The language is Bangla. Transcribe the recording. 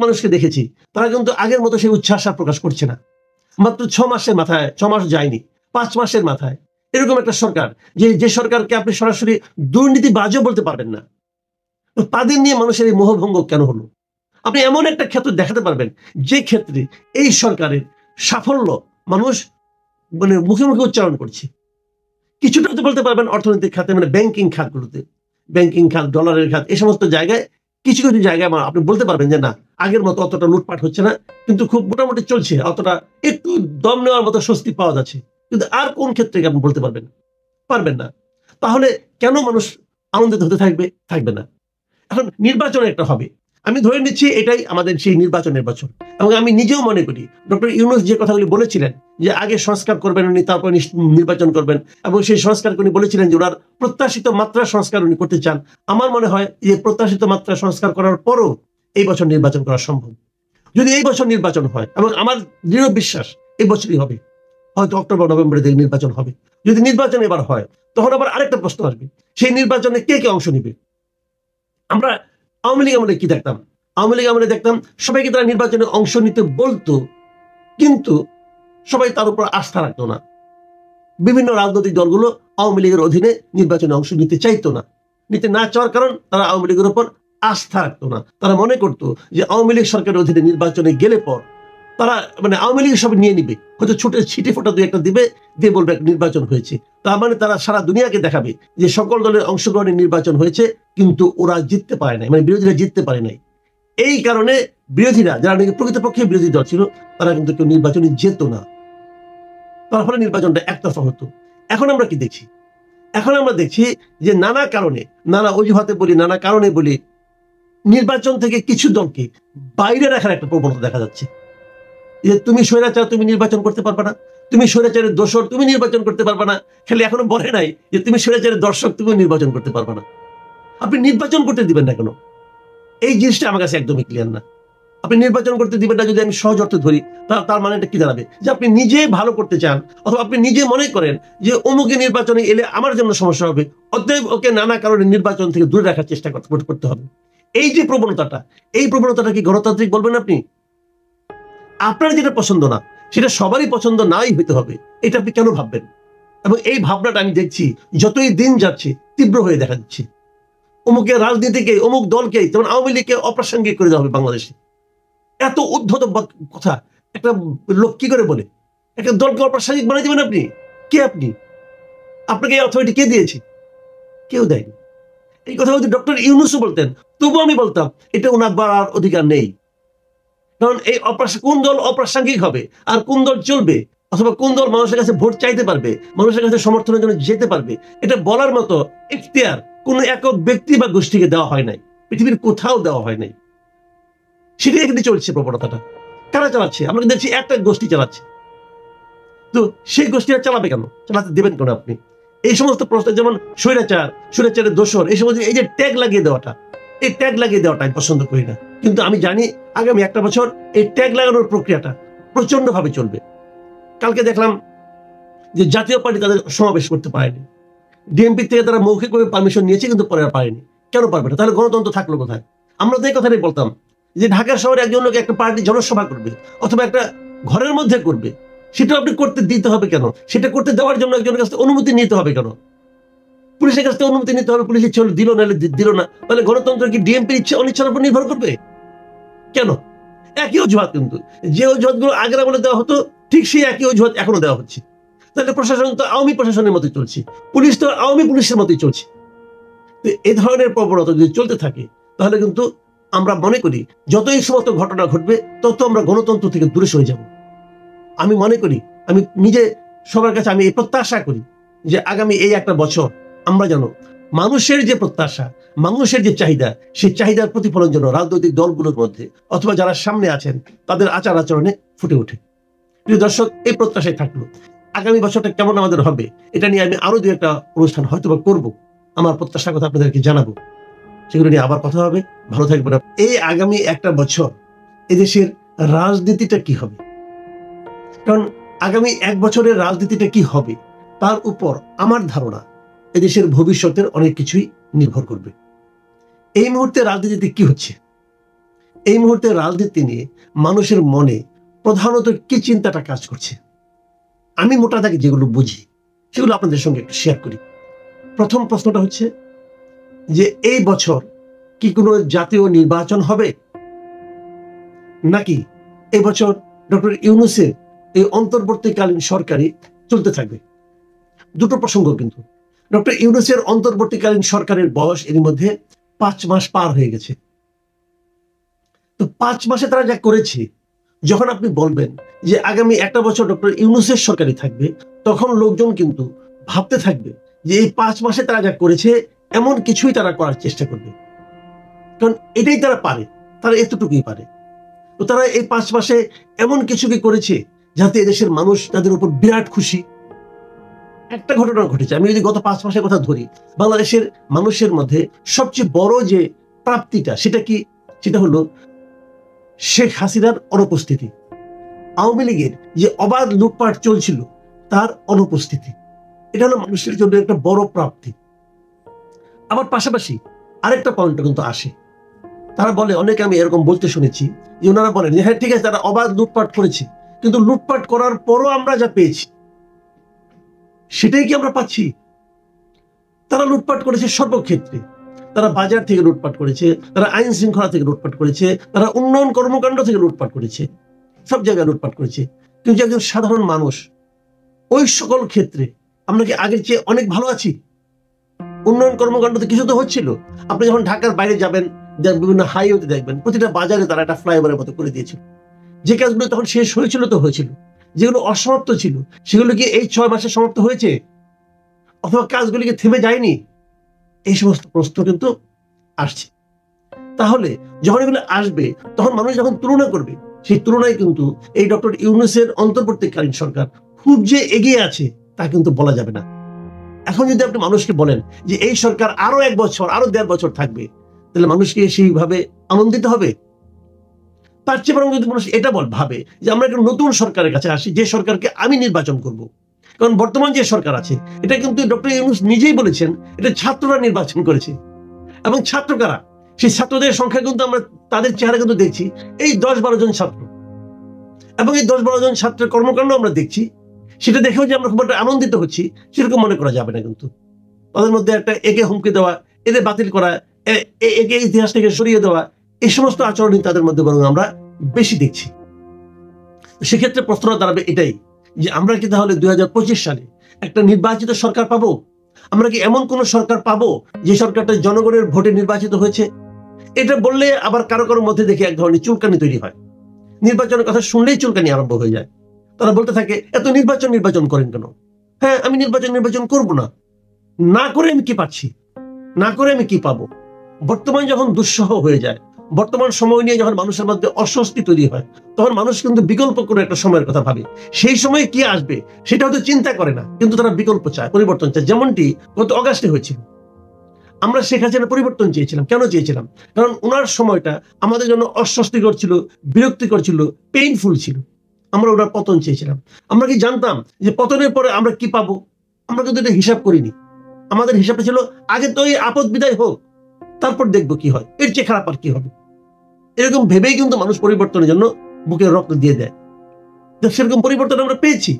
মানুষকে দেখেছি তারা কিন্তু আগের মতো সেই উচ্ছ্বাস আর প্রকাশ করছে না। মাত্র 6 মাসের মাথায়, 6 মাস যায়নি, 5 মাসের মাথায় এরকম একটা সরকার, যে সরকারকে আপনি সরাসরি দুর্নীতিবাজও বলতে পারবেন না, তাদের নিয়ে মানুষের এই মোহভঙ্গ কেন হলো? আপনি এমন একটা ক্ষেত্র দেখাতে পারবেন যে ক্ষেত্রে এই সরকারের সাফল্য মানুষ মানে মুখে মুখে উচ্চারণ করছে। কিছুটা তো বলতে পারবেন অর্থনৈতিক খাতে, মানে ব্যাংকিং খাতগুলোতে, ব্যাংকিং খাত, ডলারের খাত, এই সমস্ত জায়গায় কিছু কিছু জায়গায় আপনি বলতে পারবেন যে না, আগের মতো অতটা লুটপাট হচ্ছে না, কিন্তু খুব মোটামুটি চলছে, অতটা একটু দম নেওয়ার মতো স্বস্তি পাওয়া যাচ্ছে। কিন্তু আর কোন ক্ষেত্রে আপনি বলতে পারবেন? পারবেন না। তাহলে কেন মানুষ আনন্দিত হতে থাকবে? থাকবে না। এখন নির্বাচন একটা হবে, আমি ধরে নিচ্ছি এটাই আমাদের সেই নির্বাচন। এবং আমি নিজেও মনে করি ডক্টর ইউনূস যে কথাগুলি বলেছিলেন যে আগে সংস্কার করবেন উনি, তারপর নির্বাচন করবেন, এবং সেই সংস্কার উনি বলেছিলেন যে ওনার প্রত্যাশিত মাত্রা সংস্কার উনি করতে চান। আমার মনে হয় যে প্রত্যাশিত মাত্রা সংস্কার করার পরও এই বছর নির্বাচন করা সম্ভব। যদি এই বছর নির্বাচন হয়, এবং আমার দৃঢ় বিশ্বাস এই বছরই হবে, হয়তো অক্টোবর নভেম্বরের দিকে নির্বাচন হবে। যদি নির্বাচন এবার হয়, তখন আবার আরেকটা প্রশ্ন আসবে, সেই নির্বাচনে কে কে অংশ নিবে? আমরা আওয়ামী লীগ আমলে কি দেখতাম? আওয়ামী লীগ আমলে দেখতাম সবাইকে তারা নির্বাচনে অংশ নিতে বলতো, কিন্তু সবাই তার উপর আস্থা রাখতো না। বিভিন্ন রাজনৈতিক দলগুলো আওয়ামী লীগের অধীনে নির্বাচনে অংশ নিতে চাইতো না। নিতে না চাওয়ার কারণ তারা আওয়ামী লীগের উপর আস্থা রাখতো না। তারা মনে করতো যে আওয়ামী লীগ সরকারের অধীনে নির্বাচনে গেলে পর তারা মানে আওয়ামী লীগ সব নিয়ে নিবে, হয়তো ছিটে ফোটা দুই একটা দিবে, দিয়ে বলবে একটা নির্বাচন হয়েছে। তার মানে তারা সারা দুনিয়াকে দেখাবে যে সকল দলের অংশগ্রহণে নির্বাচন হয়েছে, কিন্তু ওরা জিততে পারে নাই, মানে বিরোধীরা জিততে পারে নাই। এই কারণে বিরোধীরা, যারা নাকি প্রকৃতপক্ষে বিরোধী দল ছিল, তারা কিন্তু কেউ নির্বাচনে যেত না। তার ফলে নির্বাচনটা একতরফা হতো। এখন আমরা কি দেখছি? এখন আমরা দেখছি যে নানা কারণে, নানা অজুহাতে বলি, নানা কারণে বলি, নির্বাচন থেকে কিছু দলকে বাইরে রাখার একটা প্রবণতা দেখা যাচ্ছে। যে তুমি স্বৈরাচার, তুমি নির্বাচন করতে পারবে না, তুমি স্বৈরাচারের দোসর, তুমি নির্বাচন করতে পারবে না। খালি এখনো বলে নাই যে তুমি স্বৈরাচারের দর্শক, তুমি নির্বাচন করতে পারবে না। আপনি নির্বাচন করতে দিবেন না কেন? এই জিনিসটা আমার কাছে একদমই ক্লিয়ার না। আপনি নির্বাচন করতে দিবেন না যদি আমি সহজ অর্থে ধরি, তার মানে এটা কি দাঁড়াবে? যে আপনি নিজে ভালো করতে চান, অথবা আপনি নিজে মনে করেন যে অমুকে নির্বাচনে এলে আমার জন্য সমস্যা হবে, অতএব ওকে নানা কারণে নির্বাচন থেকে দূরে রাখার চেষ্টা করতে হবে। এই যে প্রবণতাটা, এই প্রবণতাটা কি গণতান্ত্রিক বলবেন আপনি? আপনার যেটা পছন্দ না সেটা সবারই পছন্দ নাই হইতে হবে, এটা আপনি কেন ভাববেন? এবং এই ভাবনাটা আমি দেখছি যতই দিন যাচ্ছে তীব্র হয়ে দেখা যাচ্ছে। অমুকের রাজনীতিকে, অমুক দলকে, যেমন আওয়ামী লীগকে অপ্রাসঙ্গিক করে দেওয়া হবে বাংলাদেশে। এত উদ্ধত কথা একটা লোক কি করে বলে? একটা দলকে অপ্রাসঙ্গিক বানিয়ে দেবেন আপনি? কে আপনি? আপনাকে এই অথরিটি কে দিয়েছে? কেউ দেয়নি। এই কথা যদি ডক্টর ইউনূসও বলতেন, তবু আমি বলতাম এটা ওনার বলার অধিকার নেই। কারণ এই কোন দল অপ্রাসঙ্গিক হবে আর কোন দল চলবে, অথবা কোন দল মানুষের কাছে ভোট চাইতে পারবে, মানুষের কাছে সমর্থনের জন্য যেতে পারবে, এটা বলার মতো এখতিয়ার কোন একক ব্যক্তি বা গোষ্ঠীকে দেওয়া হয় নাই, পৃথিবীর কোথাও দেওয়া হয় নাই। সেটাই এখানে চলছে প্রবণতাটা। কারা চালাচ্ছে? আমরা দেখছি একটা গোষ্ঠী চালাচ্ছে। তো সেই গোষ্ঠীরা চালাবে কেন? চালাতে দেবেন কেন আপনি? এই সমস্ত প্রশ্ন, যেমন স্বৈরাচার, স্বৈরাচারের দোসর, এই সমস্ত এই যে ট্যাগ লাগিয়ে দেওয়াটা, এই ট্যাগ লাগিয়ে দেওয়াটা আমি পছন্দ করি না। কিন্তু আমি জানি আগামী একটা বছর এই ট্যাগ লাগানোর প্রক্রিয়াটা প্রচন্ড ভাবে চলবে। কালকে দেখলাম যে জাতীয় পার্টি তাদের সমাবেশ করতে পারেনি, ডিএমপি থেকে তারা মৌখিকভাবে পারমিশন নিয়েছে, কিন্তু পরে আর পারেনি। কেন পারবে না? তাহলে গণতন্ত্র থাকলো কোথায়? আমরা তো এই কথাটাই বলতাম যে ঢাকা শহরে একজন লোক একটা পার্টি জনসভা করবে, অথবা একটা ঘরের মধ্যে করবে, সেটা আপনি করতে দিতে হবে কেন? সেটা করতে দেওয়ার জন্য একজনের কাছে অনুমতি নিতে হবে কেন? পুলিশের কাছ থেকে অনুমতি নিতে হবে, পুলিশ ইচ্ছে হলে দিল, নাহলে দিল না। তাহলে গণতন্ত্র কি ডিএমপির ইচ্ছে অনিচ্ছার উপর নির্ভর করবে? কেন? একই অজুহাত, কিন্তু যে অজুহাতগুলো আগের আমলে দেওয়া হতো ঠিক সেই একই অজুহাত এখনো দেওয়া হচ্ছে। তাহলে প্রশাসন তো আওয়ামী প্রশাসনের মতোই চলছে, পুলিশ তো আওয়ামী পুলিশের মতোই চলছে। তো এই ধরনের প্রবণতা যদি চলতে থাকে, তাহলে কিন্তু আমরা মনে করি যতই সমস্ত ঘটনা ঘটবে তত আমরা গণতন্ত্র থেকে দূরে সরে যাব। আমি মনে করি, আমি নিজে সবার কাছে আমি এই প্রত্যাশা করি যে আগামী এই একটা বছর আমরা যেন মানুষের যে প্রত্যাশা, মানুষের যে চাহিদা, সেই চাহিদার প্রতিফলন যেন রাজনৈতিক দলগুলোর মধ্যে অথবা যারা সামনে আছেন তাদের আচার আচরণে ফুটে ওঠে। প্রিয় দর্শক, এই প্রত্যাশায় থাকলো। আগামী বছরটা কেমন আমাদের হবে এটা নিয়ে আমি আরো দু একটা অনুষ্ঠান হয়তোবা করব, আমার প্রত্যাশার কথা আপনাদেরকে জানাবো, সেগুলো নিয়ে আবার কথা হবে। ভালো থাকবেন। এই আগামী একটা বছর এদেশের রাজনীতিটা কি হবে, কারণ আগামী এক বছরের রাজনীতিটা কি হবে তার উপর আমার ধারণা এদেশের ভবিষ্যতের অনেক কিছুই নির্ভর করবে। এই মুহূর্তে রাজনীতিতে কি হচ্ছে, এই মুহূর্তে রাজনীতি নিয়ে মানুষের মনে প্রধানত কি চিন্তাটা কাজ করছে, আমি মোটা দাগে যেগুলো বুঝি সেগুলো আপনাদের সঙ্গে একটু শেয়ার করি। প্রথম প্রশ্নটা হচ্ছে যে এই বছর কি কোনো জাতীয় নির্বাচন হবে, নাকি এই বছর ডক্টর ইউনূসের এই অন্তর্বর্তীকালীন সরকারই চলতে থাকবে? দুটো প্রসঙ্গ কিন্তু। ডক্টর ইউনূসের অন্তর্বর্তীকালীন সরকারের বয়স এর মধ্যে 5 মাস পার হয়ে গেছে। তো 5 মাসে তারা যা করেছে, যখন আপনি বলবেন যে আগামী একটা বছর ডক্টর ইউনূসের সরকারই থাকবে, তখন লোকজন কিন্তু ভাবতে থাকবে যে এই 5 মাসে তারা যা করেছে এমন কিছুই তারা করার চেষ্টা করবে, কারণ এটাই তারা পারে, তারা এতটুকুই পারে। তো তারা এই 5 মাসে এমন কিছু কি করেছে যাতে এদেশের মানুষ তাদের উপর বিরাট খুশি। একটা ঘটনা ঘটেছে, আমি যদি গত 5 মাসের কথা ধরি, বাংলাদেশের মানুষের মধ্যে সবচেয়ে বড় যে প্রাপ্তিটা সেটা কি, সেটা হলো শেখ হাসিনার অনুপস্থিতি। আওয়ামী লীগের যে অবাধ লুটপাট চলছিল তার অনুপস্থিতি, এটা হলো মানুষের জন্য একটা বড় প্রাপ্তি। আবার পাশাপাশি আরেকটা পয়েন্ট কিন্তু আসে, তারা বলে, অনেকে আমি এরকম বলতে শুনেছি যে ওনারা বলেন যে হ্যাঁ ঠিক আছে, তারা অবাধ লুটপাট করেছে, কিন্তু লুটপাট করার পরও আমরা যা পেয়েছি সেটাই কি আমরা পাচ্ছি? তারা লুটপাট করেছে সর্বক্ষেত্রে, তারা বাজার থেকে লুটপাট করেছে, তারা আইন শৃঙ্খলা থেকে লুটপাট করেছে, তারা উন্নয়ন কর্মকাণ্ড থেকে লুটপাট করেছে, সব জায়গায় লুটপাট করেছে। কিন্তু একজন সাধারণ মানুষ, ওই সকল ক্ষেত্রে আমরা কি আগের চেয়ে অনেক ভালো আছি? উন্নয়ন কর্মকাণ্ডতে কিছু তো হচ্ছিল। আপনি যখন ঢাকার বাইরে যাবেন, বিভিন্ন হাইওয়েতে দেখবেন প্রতিটা বাজারে তারা একটা ফ্লাইওভারের মতো করে দিয়েছিল। যে কাজগুলো তখন শেষ হয়েছিল তো হয়েছিল, যেগুলো অসমাপ্ত ছিল সেগুলো কি এই 6 মাসে সমাপ্ত হয়েছে, অথবা কাজগুলি কি থেমে যায়নি? এই সমস্ত প্রশ্ন কিন্তু আসছে। তাহলে যখন এগুলো আসবে, তখন মানুষ যখন তুলনা করবে, সেই তুলনায় কিন্তু এই ডক্টর ইউনূসের অন্তর্বর্তীকালীন সরকার খুব যে এগিয়ে আছে তা কিন্তু বলা যাবে না। এখন যদি আপনি মানুষকে বলেন যে এই সরকার আরো 1 বছর, আরো 1.5 বছর থাকবে, তাহলে মানুষকে সেইভাবে আনন্দিত হবে? তার চেয়ে বরং যদি মানুষ এটা ভাবে যে আমরা একটা নতুন সরকারের কাছে আসি, যে সরকারকে আমি নির্বাচন করব। কারণ বর্তমান যে সরকার আছে এটা কিন্তু ডক্টর ইউনূস নিজেই বলেছেন এটা ছাত্ররা নির্বাচন করেছে, এবং ছাত্র কারা, সেই ছাত্রদের সংখ্যা কিন্তু আমরা তাদের চেহারা কিন্তু দেখছি এই 10-12 জন ছাত্র, এবং এই 10-12 জন ছাত্রের কর্মকাণ্ড আমরা দেখছি। সেটা দেখেও যে আমরা খুব একটা আনন্দিত হচ্ছি সেরকম মনে করা যাবে না। কিন্তু তাদের মধ্যে একটা একে হুমকি দেওয়া, এদের বাতিল করা, একে ইতিহাস থেকে সরিয়ে দেওয়া, এই সমস্ত আচরণই তাদের মধ্যে বরং আমরা বেশি দেখছি। সেক্ষেত্রে প্রশ্নটা দাঁড়াবে এটাই যে আমরা কি তাহলে 2025 সালে একটা নির্বাচিত সরকার পাবো? আমরা কি এমন কোন সরকার পাবো যে সরকারটা জনগণের ভোটে নির্বাচিত হয়েছে? এটা বললে আবার কারো কারোর মধ্যে দেখে এক ধরনের চুলকানি তৈরি হয়। নির্বাচনের কথা শুনলেই চুলকানি আরম্ভ হয়ে যায়। তারা বলতে থাকে এত নির্বাচন করেন কেন? হ্যাঁ, আমি নির্বাচন করবো না, না করে আমি কি পাচ্ছি, না করে আমি কি পাবো? বর্তমান যখন দুঃসহ হয়ে যায়, বর্তমান সময় নিয়ে যখন মানুষের মধ্যে অস্বস্তি তৈরি হয়, তখন মানুষ কিন্তু বিকল্প কোনো একটা সময়ের কথা ভাবে। সেই সময়ে কি আসবে সেটা হয়তো চিন্তা করে না, কিন্তু তারা বিকল্প চায়, পরিবর্তন চায়। যেমনটি গত অগাস্টে হয়েছিল। আমরা শেখ হাসিনার পরিবর্তন চেয়েছিলাম। কেন চেয়েছিলাম? কারণ ওনার সময়টা আমাদের জন্য অস্বস্তিকর ছিল, বিরক্তিকর ছিল, পেইনফুল ছিল। আমরা ওনার পতন চেয়েছিলাম। আমরা কি জানতাম যে পতনের পরে আমরা কি পাবো? আমরা কিন্তু এটা হিসাব করিনি। আমাদের হিসাবটা ছিল আগে তো এই আপদ বিদায় হোক, তারপর দেখবো কি হয়, এর চেয়ে খারাপ আর কি হবে। এরকম ভেবেই কিন্তু মানুষ পরিবর্তনের জন্য বুকের রক্ত দিয়ে দেয়। সেরকম পরিবর্তন আমরা পেয়েছি।